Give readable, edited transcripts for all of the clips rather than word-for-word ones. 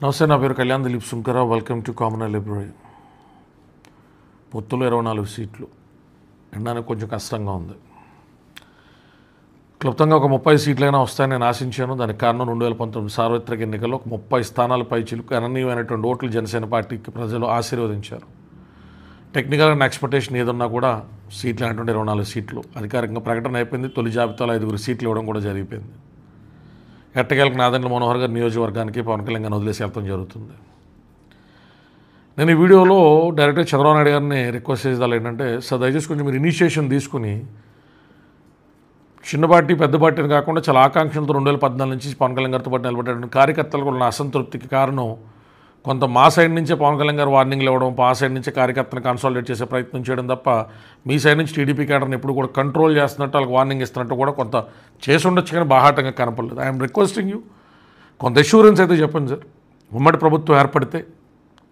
నమస్తే, నా పేరు Kalyan Dilip Sunkara. Welcome to common library. పొత్తులో 24 సీట్లు ఎండడానికి కొంచెం కష్టంగా ఉంది. క్లుప్తంగా ఒక 30 సీట్లైనా వస్తాయని నేను ఆశించాను. దానికి కారణం 2019 సార్వత్రిక ఎన్నికల్లో 30 స్థానాల పై చిలుకు గణనీయమైనటువంటి ఓట్లు జనసేన పార్టీకి ప్రజలు ఆశీర్వదించారు. టెక్నికల్గా నా ఎక్స్పెక్టేషన్ ఏదన్నా కూడా సీట్లు అనేటువంటి 24 సీట్లు అధికారికంగా ప్రకటన అయిపోయింది. తొలి జాబితాలో 5 సీట్లు ఇవ్వడం కూడా జరిగిపోయింది. ఎట్టకేలకు నాదెండ్ల మనోహర్ గారి నియోజకవర్గానికి పవన్ కళ్యాణ్ గారిని వదిలేసి వెళ్తాం జరుగుతుంది. నేను ఈ వీడియోలో డైరెక్ట్గా చంద్రబాబు నాయుడు గారిని రిక్వెస్ట్ చేసేదాలు ఏంటంటే, సార్ దయచేసి కొంచెం మీరు ఇనిషియేషన్ తీసుకుని చిన్న పార్టీ పెద్ద పార్టీని కాకుండా చాలా ఆకాంక్షలతో 2014 నుంచి పవన్ కళ్యాణ్ గారితో పాటు నిలబడేటువంటి కార్యకర్తలకు ఉన్న అసంతృప్తికి కారణం కొంత మా సైడ్ నుంచే పవన్ కళ్యాణ్ గారు వార్నింగ్లు ఇవ్వడం, ఆ సైడ్ నుంచే కార్యకర్తలను కన్సాలిడేట్ చేసే ప్రయత్నం చేయడం తప్ప మీ సైడ్ నుంచి టీడీపీ క్యాడర్ని ఎప్పుడు కూడా కంట్రోల్ చేస్తున్నట్టు, వాళ్ళకి వార్నింగ్ ఇస్తున్నట్టు కూడా కొంత చేసి ఉండొచ్చు, కానీ బాహాటంగా కనపడలేదు. ఐఎమ్ రిక్వెస్టింగ్ యూ, కొంత అష్యూరెన్స్ అయితే చెప్పండి సార్. ఉమ్మడి ప్రభుత్వం ఏర్పడితే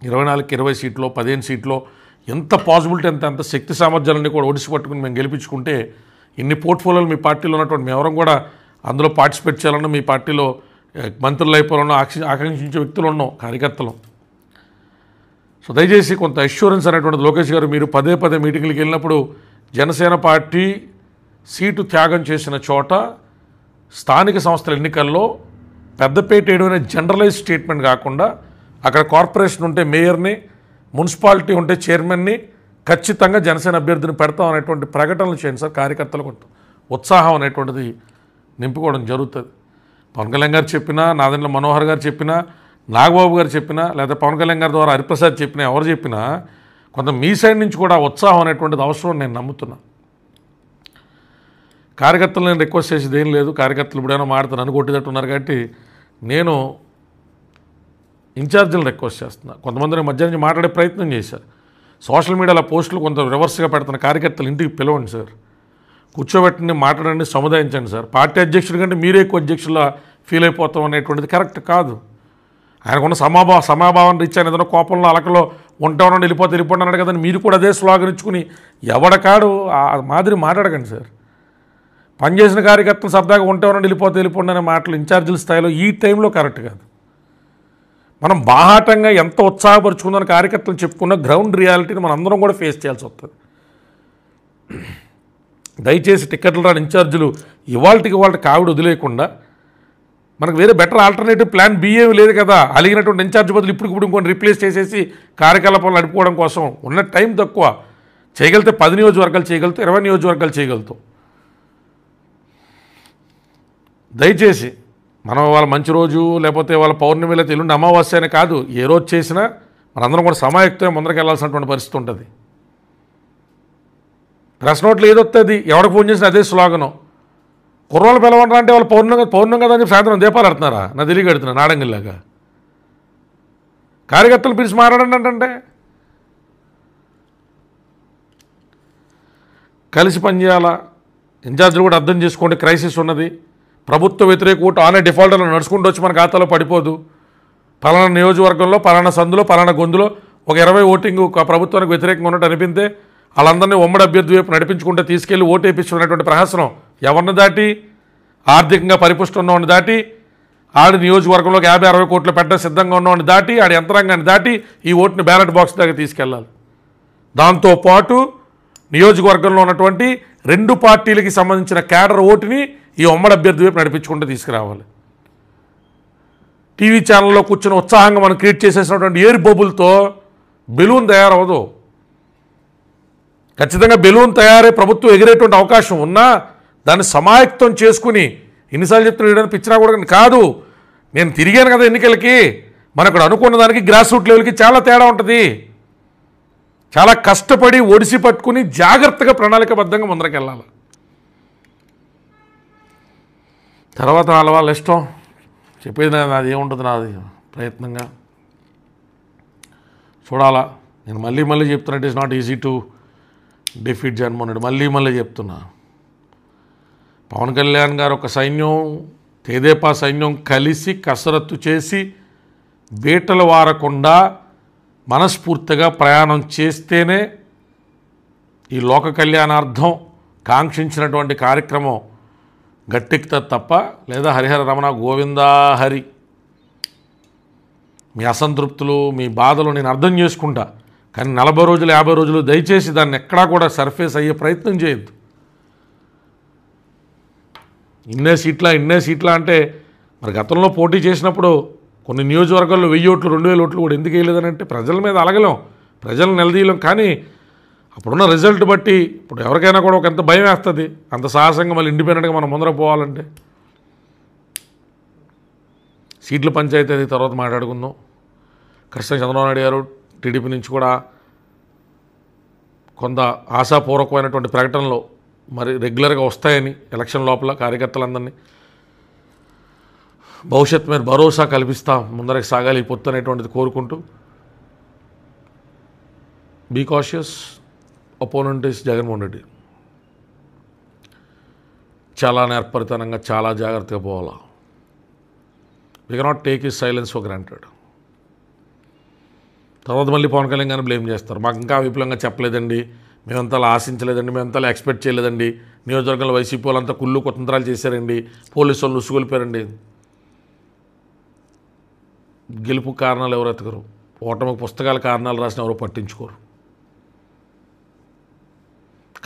24కి 20 సీట్లో 15 సీట్లో ఎంత పాసిబిలిటీ అంత శక్తి సామర్థ్యాలన్నీ కూడా ఒడిసి పట్టుకుని మేము గెలిపించుకుంటే ఇన్ని పోర్ట్ఫోలియోలు మీ పార్టీలో ఉన్నటువంటి మేమెవరం కూడా అందులో పార్టిసిపేట్ చేయాలన్నా, మీ పార్టీలో మంత్రులు అయిపోవాలన్నా ఆకాంక్షించే వ్యక్తులు ఉన్నాం, కార్యకర్తలు. సో దయచేసి కొంత అష్యూరెన్స్ అనేటువంటిది లోకేష్ గారు, మీరు పదే మీటింగ్లకు వెళ్ళినప్పుడు జనసేన పార్టీ సీటు త్యాగం చేసిన చోట స్థానిక సంస్థల ఎన్నికల్లో పెద్దపేట వేయడం జనరలైజ్ స్టేట్మెంట్ కాకుండా అక్కడ కార్పొరేషన్ ఉంటే మేయర్ని, మున్సిపాలిటీ ఉంటే చైర్మన్ని ఖచ్చితంగా జనసేన అభ్యర్థిని పెడతాం అనేటువంటి ప్రకటనలు చేయండి సార్. కార్యకర్తలకు ఉత్సాహం అనేటువంటిది నింపుకోవడం జరుగుతుంది. పవన్ కళ్యాణ్ గారు చెప్పినా, నాదెండ్ల మనోహర్ గారు చెప్పినా, నాగబాబు గారు చెప్పినా, లేదా పవన్ కళ్యాణ్ గారి ద్వారా హరిప్రసాద్ చెప్పినా, ఎవరు చెప్పినా కొంత మీ సైడ్ నుంచి కూడా ఉత్సాహం అనేటువంటిది అవసరం నేను నమ్ముతున్నా. కార్యకర్తలు నేను రిక్వెస్ట్ చేసేది ఏం లేదు. కార్యకర్తలు ఇప్పుడైనా మాడుతాను అనుకొట్టేటట్టున్నారు కాబట్టి నేను ఇన్ఛార్జీలను రిక్వెస్ట్ చేస్తున్నా. కొంతమంది మధ్య నుంచి మాట్లాడే ప్రయత్నం చేశారు. సోషల్ మీడియాలో పోస్టులు కొంత రివర్స్గా పెడుతున్న కార్యకర్తలు ఇంటికి పిలవండి సార్, కూర్చోబెట్టండి, మాట్లాడండి, సముదాయించండి సార్. పార్టీ అధ్యక్షుడి కంటే మీరే ఎక్కువ అధ్యక్షులా ఫీల్ అయిపోతాం అనేటువంటిది కరెక్ట్ కాదు. ఆయనకున్న సమాభావాన్ని రీచ్ అయిన ఏదైనా కోపంలో అలకలో ఉంటామని వెళ్ళిపోండి అన్నాడు కదండి. మీరు కూడా అదే స్లోగన్ ఇచ్చుకుని ఎవడకాడు ఆ మాదిరి మాట్లాడకండి సార్. పనిచేసిన కార్యకర్తలు సరదాగా ఉంటామని వెళ్ళిపోండి అనే మాటలు ఇన్ఛార్జీల స్థాయిలో ఈ టైంలో కరెక్ట్ కాదు. మనం బాహాటంగా ఎంత ఉత్సాహపరుచుకుందని కార్యకర్తలు చెప్పుకున్న గ్రౌండ్ రియాలిటీని మనం అందరం కూడా ఫేస్ చేయాల్సి వస్తుంది. దయచేసి టికెట్లు రాని ఇన్ఛార్జీలు ఇవాళకి కావిడ వదిలేయకుండా, మనకు వేరే బెటర్ ఆల్టర్నేటివ్ ప్లాన్ బి ఏమి లేదు కదా. అలిగినటువంటి ఇన్ఛార్జ్ బదులు ఇప్పుడు ఇంకొని రీప్లేస్ చేసేసి కార్యకలాపాలు నడుపుకోవడం కోసం ఉన్న టైం తక్కువ. చేయగలిగితే 10 నియోజకవర్గాలు చేయగలుగుతాం, 20 నియోజకవర్గాలు చేయగలుగుతాం. దయచేసి మనం వాళ్ళ మంచి రోజు లేకపోతే వాళ్ళ పౌర్ణమి లేకపోతే ఎల్లుండి అమావాస్య అని కాదు, ఏ రోజు చేసినా మనందరం కూడా సమాయుక్తమే ముందరికి వెళ్ళాల్సినటువంటి పరిస్థితి ఉంటుంది. ప్రెస్ నోట్లు ఏదొస్తుంది, ఎవరికి ఫోన్ చేసినా అదే స్లోగను. కుర్రోళ్ళు పిలవంటారా అంటే వాళ్ళు పౌర్ణం కదా అని చెప్పి సాయంత్రం దీపాలు పెడుతున్నారా, నా తెలియ కడుతున్నా నాడంగిల్లాగా. కార్యకర్తలు పిలిచి మాట్లాడండి అంటే కలిసి పనిచేయాలా. ఇన్ఛార్జీలు కూడా అర్థం చేసుకోండి, క్రైసిస్ ఉన్నది. ప్రభుత్వ వ్యతిరేక ఓటు ఆనే డిఫాల్టర్లో నడుచుకుంటూ వచ్చి మన ఖాతాలో పడిపోదు. పలానా నియోజకవర్గంలో పలానా సందులో పలానా గొంతులో ఒక 20 ఓటింగ్ ప్రభుత్వానికి వ్యతిరేకంగా ఉన్నట్టు అనిపిస్తే వాళ్ళందరినీ ఉమ్మడి అభ్యర్థి వైపు నడిపించుకుంటే తీసుకెళ్లి ఓటు వేయించుకునేటువంటి ప్రహసనం ఎవరిని దాటి, ఆర్థికంగా పరిపుష్టం ఉన్నవాడిని దాటి, ఆడి నియోజకవర్గంలోకి 50-60 కోట్లు పెట్ట సిద్ధంగా ఉన్నవాడిని దాటి, ఆడి యంత్రాంగాన్ని దాటి ఈ ఓటుని బ్యాలెట్ బాక్స్ దాకా తీసుకెళ్ళాలి. దాంతోపాటు నియోజకవర్గంలో ఉన్నటువంటి 2 పార్టీలకి సంబంధించిన క్యాడర్ ఓటుని ఈ ఉమ్మడి అభ్యర్థి వైపు నడిపించుకుంటూ తీసుకురావాలి. టీవీ ఛానల్లో కూర్చొని ఉత్సాహంగా మనం క్రియేట్ చేసేసినటువంటి ఎయిర్ బబుల్తో బెలూన్ తయారవదు. ఖచ్చితంగా బెలూన్ తయారై ప్రభుత్వం ఎగిరేటువంటి అవకాశం ఉన్నా దాన్ని సమాయత్తం చేసుకుని, ఎన్నిసార్లు చెప్తున్నాడు పిచ్చినా కూడా కాదు, నేను తిరిగాను కదా ఎన్నికలకి, మనం ఇక్కడ అనుకున్న దానికి గ్రాస్ రూట్ లెవెల్కి చాలా తేడా ఉంటుంది. చాలా కష్టపడి ఒడిసి పట్టుకుని జాగ్రత్తగా ప్రణాళికబద్ధంగా ముందరికి వెళ్ళాలి. తర్వాత వాళ్ళ ఇష్టం, చెప్పేది నాది ఏముంటుంది, నాది ప్రయత్నంగా చూడాలా. నేను మళ్ళీ చెప్తున్నా, it is not easy to defeat Jaganmohan Reddy. మళ్ళీ చెప్తున్నా, పవన్ కళ్యాణ్ గారు ఒక సైన్యం, తెదేపా సైన్యం కలిసి కసరత్తు చేసి బీటలు వారకుండా మనస్ఫూర్తిగా ప్రయాణం చేస్తేనే ఈ లోక కళ్యాణార్థం కాంక్షించినటువంటి కార్యక్రమం గట్టెక్కుతుంది తప్ప, లేదా హరిహర రమణ గోవిందా హరి మీ అసంతృప్తులు, మీ బాధలు నేను అర్థం చేసుకుంటా. కానీ 40 రోజులు 50 రోజులు దయచేసి దాన్ని ఎక్కడా కూడా సర్ఫేస్ అయ్యే ప్రయత్నం చేయొద్దు. ఇన్నే సీట్లా అంటే మరి గతంలో పోటీ చేసినప్పుడు కొన్ని నియోజకవర్గాల్లో 1000 ఓట్లు 2000 ఓట్లు కూడా ఎందుకు వేయలేదని అంటే ప్రజల మీద అలగలేం, ప్రజలను నిలదీయలేం. కానీ అప్పుడున్న రిజల్ట్ బట్టి ఇప్పుడు ఎవరికైనా కూడా ఒక ఎంత భయం వేస్తుంది, అంత సాహసంగా మళ్ళీ ఇండిపెండెంట్గా మనం ముందర పోవాలంటే. సీట్ల పంచాయతీ అది తర్వాత మాట్లాడుకుందాం. ఖచ్చితంగా చంద్రబాబు నాయుడు గారు టీడీపీ నుంచి కూడా కొంత ఆశాపూర్వకమైనటువంటి ప్రకటనలు మరి రెగ్యులర్గా వస్తాయని ఎలక్షన్ లోపల కార్యకర్తలందరినీ భవిష్యత్తు మీద భరోసా కల్పిస్తా ముందరకు సాగాలి ఈ పొత్తు అనేటువంటిది కోరుకుంటూ, be cautious. Opponent is Jaganmohan Reddy. చాలా నేర్పరితనంగా చాలా జాగ్రత్తగా పోవాలా. We cannot take his silence for granted. తర్వాత మళ్ళీ పవన్ కళ్యాణ్ గారిని బ్లేమ్ చేస్తారు. మాకు ఇంకా విపులంగా చెప్పలేదండి, మేమంతా ఆశించలేదండి, మేమంతా ఎక్స్పెక్ట్ చేయలేదండి, నియోజకవర్గంలో వైసీపీ వాళ్ళంతా కుళ్ళు కుతంత్రాలు చేశారండి, పోలీసు వాళ్ళు ఉసుగొలిపారండి. గెలుపు కారణాలు ఎవరు ఎతకరు, ఓటమికి పుస్తకాల కారణాలు రాసిన ఎవరు పట్టించుకోరు.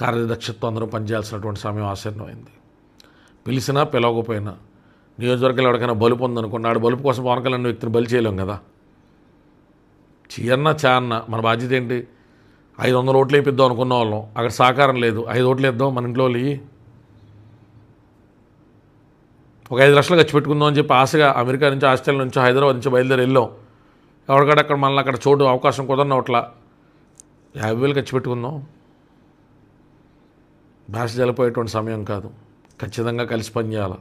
కార్యదక్షతతో అందరూ పనిచేయాల్సినటువంటి సమయం ఆసన్నమైంది. పిలిచినా పిలవకపోయినా నియోజకవర్గంలో ఎవరికైనా బలుపు ఉందనుకోండి, ఆడు బలుపు కోసం పవన్ కళ్యాణ్ వ్యక్తిని బలి చేయలేం కదా. చీయన్నా చాన్న మన బాధ్యత ఏంటి? 500 ఓట్లు వేయిద్దాం అనుకున్న వాళ్ళం, అక్కడ సహకారం లేదు, 5 ఓట్లు వేద్దాం మన ఇంట్లో వాళ్ళు, ఒక 5 లక్షలు ఖర్చు పెట్టుకుందాం అని చెప్పి ఆశగా అమెరికా నుంచి, ఆస్ట్రేలియా నుంచి, హైదరాబాద్ నుంచి బయలుదేరి వెళ్ళాం. ఎవరికక్కడ మళ్ళీ అక్కడ చోటు అవకాశం కుదరని అట్లా 50,000 ఖర్చు పెట్టుకుందాం. భాష జలిపోయేటువంటి సమయం కాదు. ఖచ్చితంగా కలిసి పనిచేయాలి.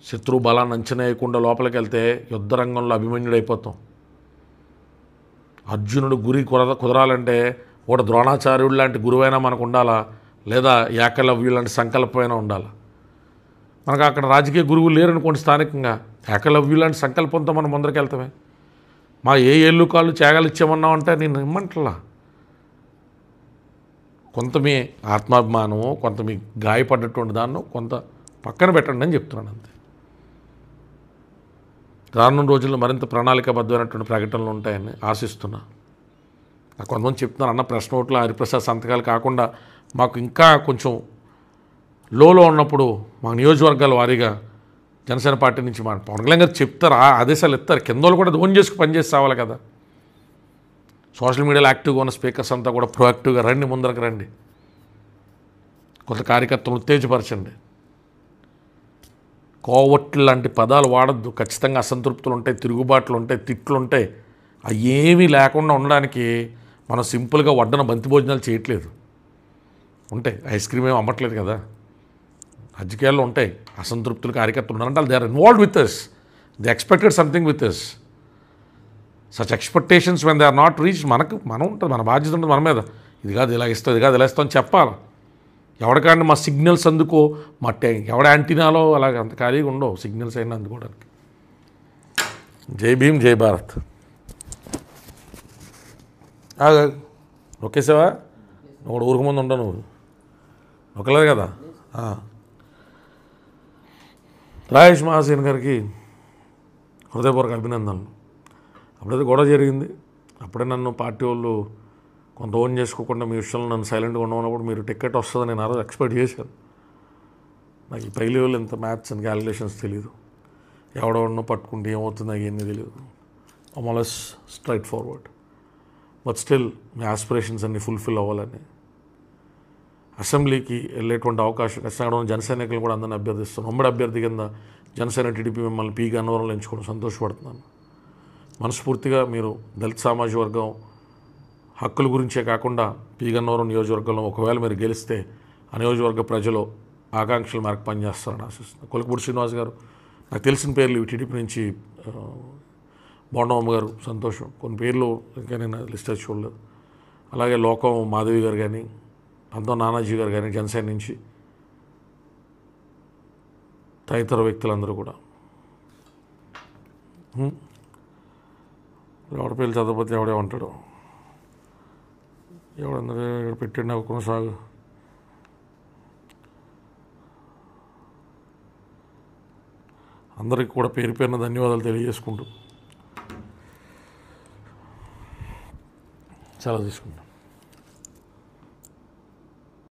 శత్రువు బలాన్ని అంచనా వేయకుండా లోపలికి వెళ్తే యుద్ధ రంగంలో అభిమన్యుడైపోతాం. అర్జునుడు గురి కుదరాలంటే ఒకటి ద్రోణాచార్యుడు లాంటి గురువైనా మనకు ఉండాలా, లేదా ఏకలవ్యుడు లాంటి సంకల్పమైనా ఉండాలి. మనకు అక్కడ రాజకీయ గురువులు లేరనుకోండి, స్థానికంగా ఏకలవ్యుడు లాంటి సంకల్పంతో మనం ముందరికి వెళ్తామే. మా ఏళ్ళు కాళ్ళు త్యాగాలు ఇచ్చామన్నామంటే నేను ఇమ్మంటలా. కొంత మీ ఆత్మాభిమానము, కొంత మీ గాయపడ్డటువంటి దాన్ని కొంత పక్కన పెట్టండి అని చెప్తున్నాను అంతే. రానున్న రోజుల్లో మరింత ప్రణాళికాబద్ధమైనటువంటి ప్రకటనలు ఉంటాయని ఆశిస్తున్నా. నాకు కొంతమంది చెప్తున్నారు, అన్న ప్రశ్న ఓట్ల హరిప్రసాద్ సంతకాలు కాకుండా మాకు ఇంకా కొంచెం లోలో ఉన్నప్పుడు మా నియోజకవర్గాల వారీగా జనసేన పార్టీ నుంచి మా పవన్ కళ్యాణ్ గారు చెప్తారు, ఆదేశాలు ఇస్తారు, కింద వాళ్ళు కూడా ఓన్ చేసుకు పనిచేసి రావాలి కదా. సోషల్ మీడియాలో యాక్టివ్గా ఉన్న స్పీకర్స్ అంతా కూడా ప్రొయాక్టివ్గా రండి, ముందరకు రండి, కొంత కార్యకర్తలు ఉత్తేజపరచండి. కోవట్లు లాంటి పదాలు వాడద్దు. ఖచ్చితంగా అసంతృప్తులు ఉంటాయి, తిరుగుబాట్లు ఉంటాయి, తిట్లు ఉంటాయి. అవి ఏమీ లేకుండా ఉండడానికి మనం సింపుల్గా వడ్డన బంతి భోజనాలు చేయట్లేదు. ఉంటాయి, ఐస్ క్రీమ్ ఏమి అమ్మట్లేదు కదా. రాజకీయాల్లో ఉంటాయి అసంతృప్తులు, కార్యకర్తలు ఉన్నారంటే they are involved with us, they expected something with us. Such expectations when they are not reach, మనం ఉంటుంది, మన బాధ్యత ఉంటుంది మన మీద. ఇది కాదు ఇలా ఇస్తాం, ఇది కాదు ఇలా ఇస్తాం అని చెప్పాలి. ఎవరికంటే మా సిగ్నల్స్ అందుకో, మా ఎవడ యాంటీనాలో అలాగ అంత ఖాళీగా ఉండవు సిగ్నల్స్ అయినా అందుకోవడానికి. జై భీమ్, జై భారత్. నొక్కేసావా? ఒకడు ఊరికి ముందు ఉండవు, నువ్వు నొక్కలేదు కదా. రాజేష్ మహాసేన్ గారికి హృదయపూర్వక అభినందనలు. అప్పుడైతే గొడవ జరిగింది, అప్పుడే నన్ను పార్టీ వాళ్ళు కొంత ఓన్ చేసుకోకుండా మీ విషయంలో నన్ను సైలెంట్గా ఉండమన్నప్పుడు మీరు టికెట్ వస్తుందని నేను ఆ రోజు ఎక్స్పెక్ట్ చేశాను. నాకు ఈ పై లెవెల్ ఇంత మ్యాథ్స్ అండ్ క్యాలిక్యులేషన్స్ తెలియదు, ఎవడెవడనో పట్టుకుంటే ఏమవుతుంది అవన్నీ తెలియదు. Almost straight forward. But still me aspirations అన్నీ ఫుల్ఫిల్ అవ్వాలని అసెంబ్లీకి వెళ్ళేటువంటి అవకాశం ఖచ్చితంగా జనసైనికులు కూడా అందరినీ అభ్యర్థిస్తాను. ఉమ్మడి అభ్యర్థి కింద జనసేన టీడీపీ మిమ్మల్ని పీ గన్నవరంలో ఎంచుకోవడం సంతోషపడుతున్నాను. మనస్ఫూర్తిగా మీరు దళిత సామాజిక వర్గం హక్కుల గురించే కాకుండా పీ గన్నవరం నియోజకవర్గంలో ఒకవేళ మీరు గెలిస్తే ఆ నియోజకవర్గ ప్రజలు ఆకాంక్షల మేరకు పనిచేస్తారని ఆశిస్తున్నాను. కొలకపూడి శ్రీనివాస్ గారు, నాకు తెలిసిన పేర్లు టీడీపీ నుంచి బోండమ్మ గారు, సంతోషం. కొన్ని పేర్లు ఇంకా నేను లిస్ట్ వచ్చి చూడలేదు. అలాగే లోకం మాధవి గారు కానీ, పంతం నానాజీ గారు కానీ జనసేన నుంచి, తదితర వ్యక్తులందరూ కూడా. ఎవడ పేర్లు చదవకపోతే ఎవడే ఉంటాడు, ఎవడందరూ ఇక్కడ పెట్టండి అవి కొనసాగు. అందరికీ కూడా పేరు పేరున ధన్యవాదాలు తెలియజేసుకుంటూ సెలవు తీసుకుంటాం.